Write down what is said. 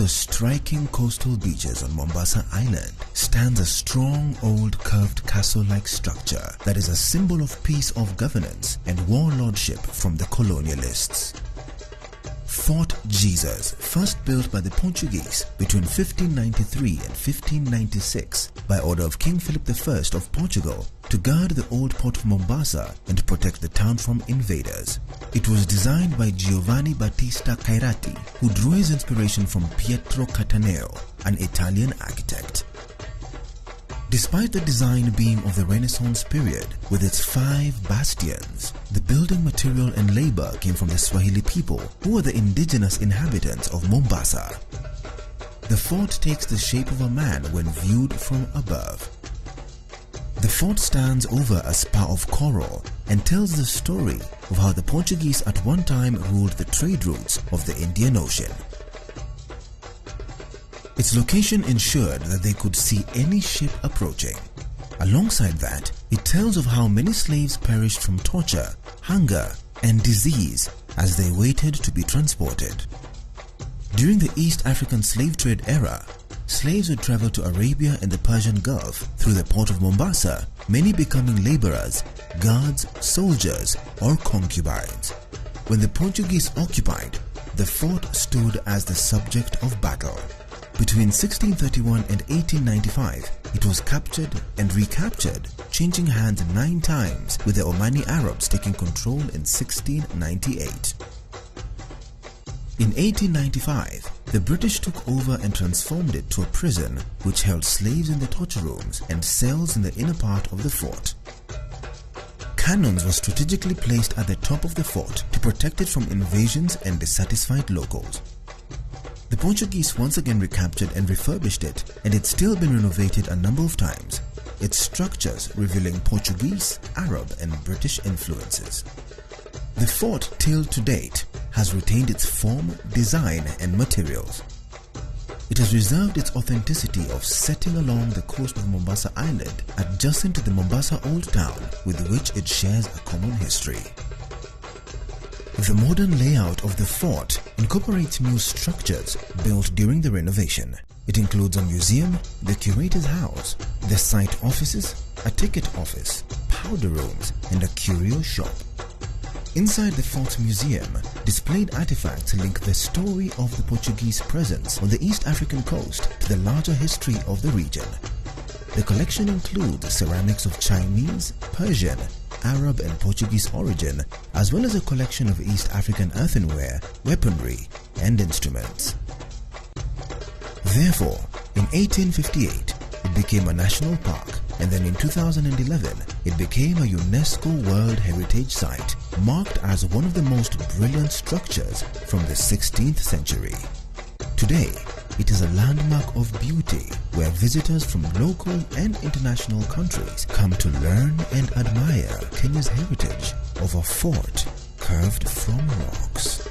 striking coastal beaches on Mombasa Island stands a strong old curved castle-like structure that is a symbol of peace of governance and warlordship from the colonialists. Fort Jesus, first built by the Portuguese between 1593 and 1596 by order of King Philip I of Portugal to guard the old port of Mombasa and protect the town from invaders. It was designed by Giovanni Battista Cairati, who drew his inspiration from Pietro Cattaneo, an Italian architect. Despite the design being of the Renaissance period with its 5 bastions, the building material and labor came from the Swahili people, who were the indigenous inhabitants of Mombasa. The fort takes the shape of a man when viewed from above. The fort stands over a spar of coral and tells the story of how the Portuguese at one time ruled the trade routes of the Indian Ocean. Its location ensured that they could see any ship approaching. Alongside that, it tells of how many slaves perished from torture, hunger, and disease as they waited to be transported. During the East African slave trade era, slaves would travel to Arabia and the Persian Gulf through the port of Mombasa, many becoming laborers, guards, soldiers, or concubines. When the Portuguese occupied, the fort stood as the subject of battle. Between 1631 and 1895, it was captured and recaptured, changing hands 9 times, with the Omani Arabs taking control in 1698. In 1895, the British took over and transformed it to a prison which held slaves in the torture rooms and cells in the inner part of the fort. Cannons were strategically placed at the top of the fort to protect it from invasions and dissatisfied locals. The Portuguese once again recaptured and refurbished it, and it's still been renovated a number of times, its structures revealing Portuguese, Arab and British influences. The fort, till to date, has retained its form, design and materials. It has reserved its authenticity of setting along the coast of Mombasa Island, adjacent to the Mombasa Old Town, with which it shares a common history. The modern layout of the fort incorporates new structures built during the renovation. It includes a museum, the curator's house, the site offices, a ticket office, powder rooms, and a curio shop. Inside the fort's museum, displayed artifacts link the story of the Portuguese presence on the East African coast to the larger history of the region. The collection includes ceramics of Chinese, Persian, Arab and Portuguese origin, as well as a collection of East African earthenware, weaponry, and instruments. Therefore, in 1858, it became a national park, and then in 2011, it became a UNESCO World Heritage Site, marked as one of the most brilliant structures from the 16th century. Today, it is a landmark of beauty where visitors from local and international countries come to learn and admire Kenya's heritage of a fort carved from rocks.